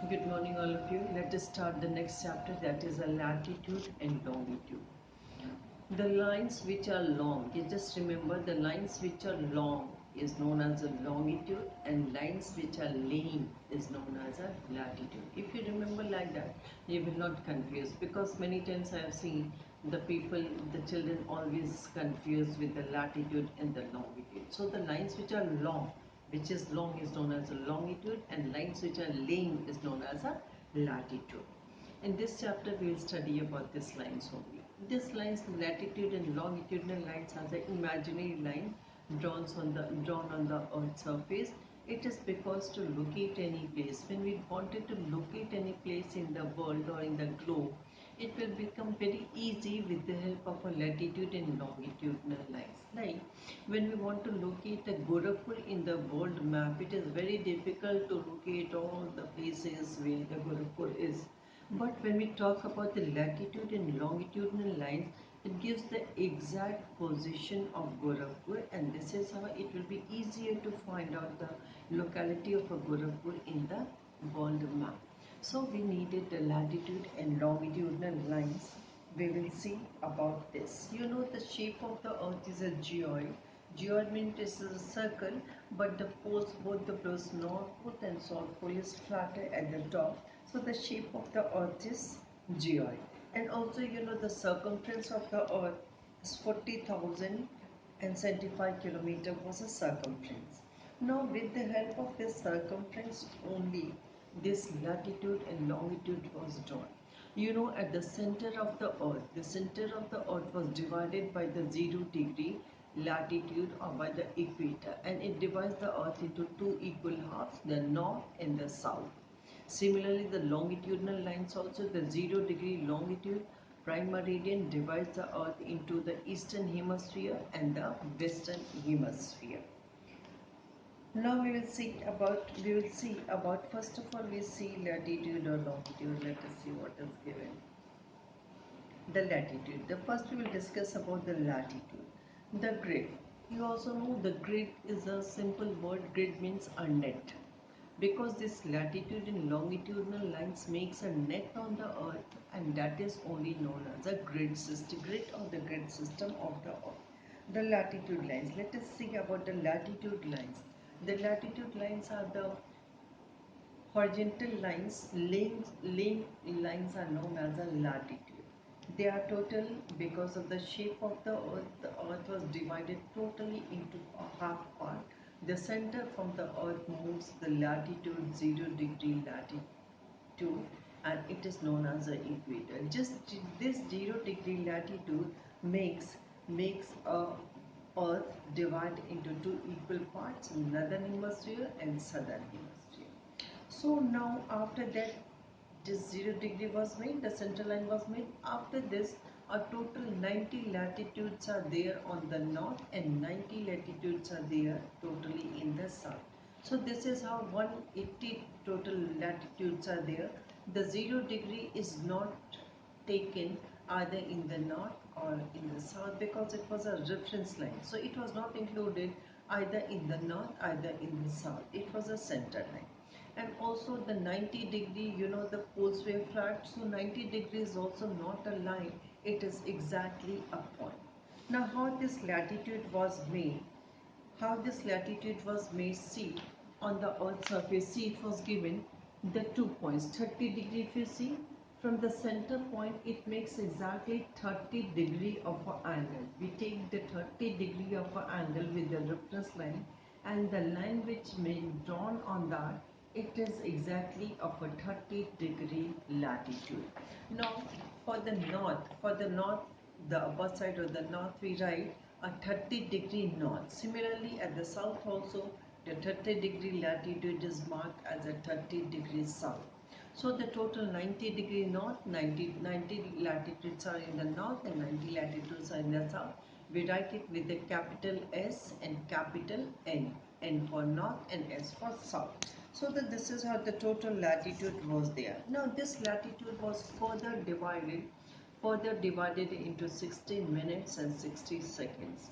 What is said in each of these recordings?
Good morning, all of you. Let us start the next chapter, that is a latitude and longitude. The lines which are long, you just remember the lines which are long is known as a longitude, and lines which are lean is known as a latitude. If you remember like that, you will not confuse, because many times I have seen the people, the children always confused with the latitude and the longitude. So the lines which are long, which is long, is known as a longitude, and lines which are lean is known as a latitude. In this chapter, we will study about these lines only. These lines, latitude and longitudinal lines, are the imaginary line drawn on the Earth's surface. It is because to locate any place, when we wanted to locate any place in the world or in the globe, it will become very easy with the help of a latitude and longitudinal lines. Like when we want to locate the Gorakhpur in the world map, it is very difficult to locate all the places where the Gorakhpur is. But when we talk about the latitude and longitudinal lines, it gives the exact position of Gorakhpur, and this is how it will be easier to find out the locality of a Gorakhpur in the world map. So we needed the latitude and longitudinal lines. We will see about this. You know, the shape of the earth is a geoid. Geoid means it is a circle, but the poles, both the poles, north pole and south pole, is flatter at the top. So the shape of the earth is geoid. And also, you know, the circumference of the earth is 40,075 kilometer was a circumference. Now, with the help of this circumference only, this latitude and longitude was drawn. You know, at the center of the center of the earth was divided by the 0 degree latitude or by the equator, and it divides the earth into two equal halves, the north and the south. Similarly, the longitudinal lines also, the 0 degree longitude prime meridian divides the earth into the eastern hemisphere and the western hemisphere. Now we will see about, first of all we see latitude or longitude. Let us see what is given. The latitude. The first we will discuss about the latitude. The grid. You also know the grid is a simple word. Grid means a net. Because this latitude and longitudinal lines makes a net on the earth, and that is only known as a grid system, the grid system of the earth. The latitude lines. Let us see about the latitude lines. The latitude lines are the horizontal lines. Laying lines are known as a latitude. They are total because of the shape of the earth. The earth was divided totally into a half part. The center from the earth moves the latitude 0 degree latitude, and it is known as the equator. Just this 0 degree latitude makes a earth divide into two equal parts, northern hemisphere and southern hemisphere. So now after that, this 0 degree was made, the center line was made. After this, a total 90 latitudes are there on the north and 90 latitudes are there totally in the south. So this is how 180 total latitudes are there. The 0 degree is not taken either in the north or in the south because it was a reference line. So it was not included either in the north, either in the south. It was a center line. And also the 90 degree, you know, the poles were flat, so 90 degrees is also not a line, it is exactly a point. Now how this latitude was made, see, on the earth's surface, see, it was given the 2 points, 30 degree. If you see from the center point, it makes exactly 30 degree of an angle. We take the 30 degree of an angle with the reference line, and the line which may be drawn on that, it is exactly of a 30 degree latitude. Now for the north, the upper side of the north, we write a 30 degree north. Similarly at the south also, the 30 degree latitude is marked as a 30 degree south. So the total 90 degree north, 90 latitudes are in the north and 90 latitudes are in the south. We write it with the capital S and capital N. N for north and S for south. So that this is how the total latitude was there. Now this latitude was further divided into 16 minutes and 60 seconds.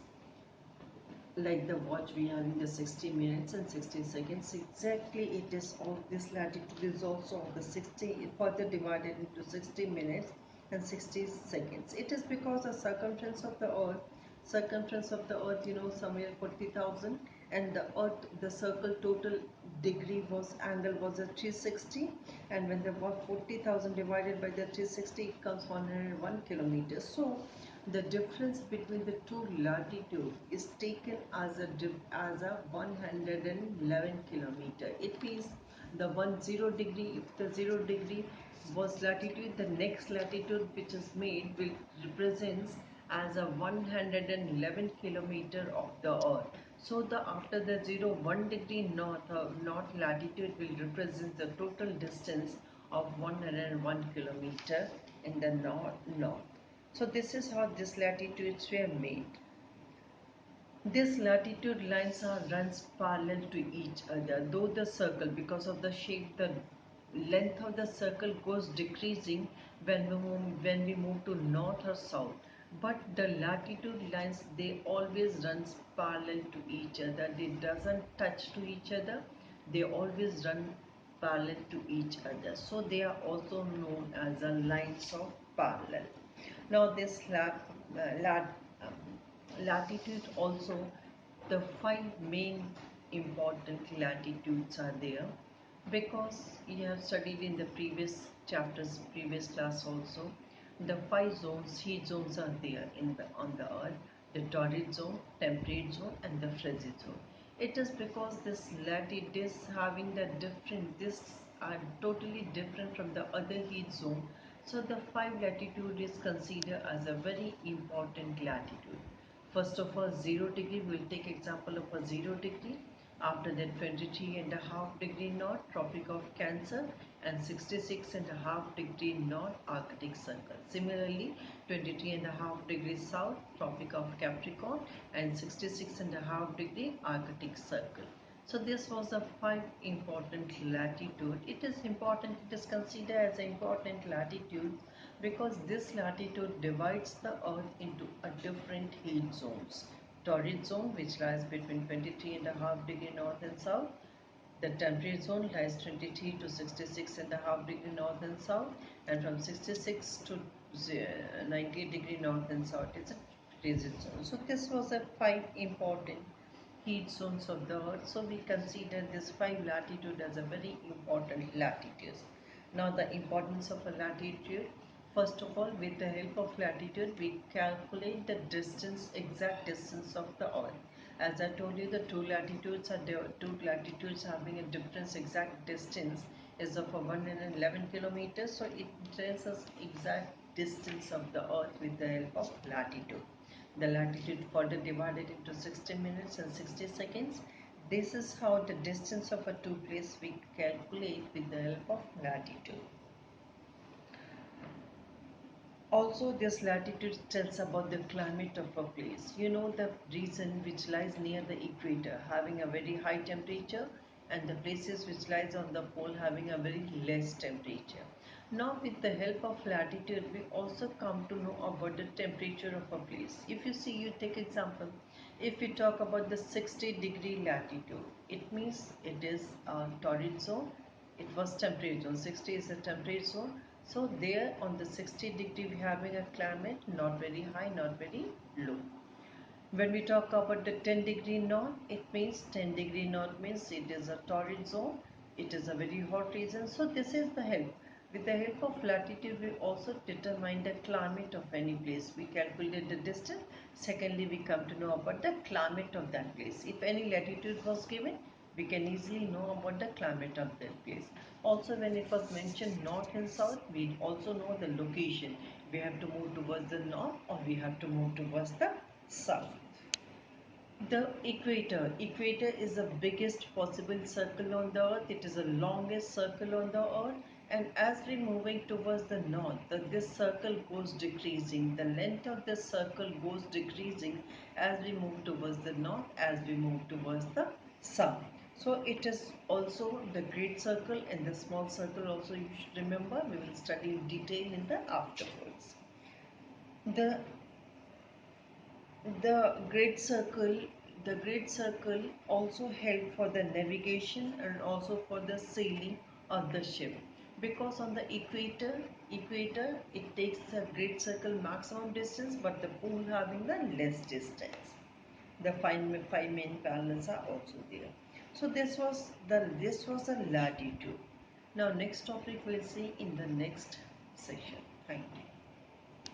like the watch we have in the 60 minutes and 60 seconds. Exactly, it is all this latitude is also on the 60, further divided into 60 minutes and 60 seconds. It is because the circumference of the earth, somewhere 40,000, and the earth, the circle total degree was angle was at 360, and when the 40,000 divided by the 360, it comes 101 kilometers. So the difference between the two latitude is taken as a 111 kilometer. It means the 10 degree, if the 0 degree was latitude, the next latitude which is made will represents as a 111 kilometer of the earth. So the after the 1 degree north latitude will represent the total distance of 101 kilometer in the north. So this is how these latitudes were made. These latitude lines are runs parallel to each other, though the circle, because of the shape, the length of the circle goes decreasing when we move to north or south. But the latitude lines, they always runs parallel to each other. They doesn't touch to each other. They always run parallel to each other. So they are also known as the lines of parallel. Now this latitude also, the five main important latitudes are there, because you have studied in the previous chapters, previous class also. The five zones, heat zones are there on the earth: the torrid zone, temperate zone, and the frigid zone. It is because this latitude is having the different, this are totally different from the other heat zone. So the five latitude is considered as a very important latitude. First of all, 0 degree, we will take example of a 0 degree. After that, 23.5 degree north, Tropic of Cancer, and 66.5 degree north, Arctic Circle. Similarly, 23.5 degree south, Tropic of Capricorn, and 66.5 degree Arctic Circle. So this was the five important latitude. It is important, it is considered as an important latitude because this latitude divides the earth into a different heat zones. Torrid zone, which lies between 23.5 degree north and south. The temperate zone lies 23 to 66.5 degree north and south, and from 66 to 90 degree north and south it's a frigid zone. So this was a five important heat zones of the earth. So we consider this five latitude as a very important latitudes. Now the importance of a latitude. First of all, with the help of latitude, we calculate the distance, exact distance of the earth. As I told you, the two latitudes having a difference, exact distance is of 111 kilometers. So it tells us exact distance of the earth with the help of latitude. The latitude further divided into 60 minutes and 60 seconds. This is how the distance of a two place we calculate with the help of latitude. Also, this latitude tells about the climate of a place. You know, the region which lies near the equator having a very high temperature, and the places which lies on the pole having a very less temperature. Now with the help of latitude, we also come to know about the temperature of a place. If you see, you take example, if we talk about the 60-degree latitude, it means it is a torrid zone. It was temperate zone. 60 is a temperate zone. So there on the 60-degree we having a climate not very high, not very low. When we talk about the 10-degree north, it means 10-degree north means it is a torrid zone. It is a very hot region. So this is the help. With the help of latitude, we also determine the climate of any place. We calculate the distance. Secondly, we come to know about the climate of that place. If any latitude was given, we can easily know about the climate of that place. Also, when it was mentioned north and south, we also know the location. We have to move towards the north or we have to move towards the south. The equator. Equator is the biggest possible circle on the earth. It is the longest circle on the earth. And as we're moving towards the north, this circle goes decreasing. The length of this circle goes decreasing as we move towards the north, as we move towards the south. So it is also the great circle and the small circle also you should remember. We will study in detail in the afterwards. The great circle The great circle also helped for the navigation and also for the sailing of the ship, because on the equator it takes the great circle maximum distance, but the pole having the less distance. The five main parallels are also there. So this was the latitude. Now next topic we'll see in the next session. Thank you.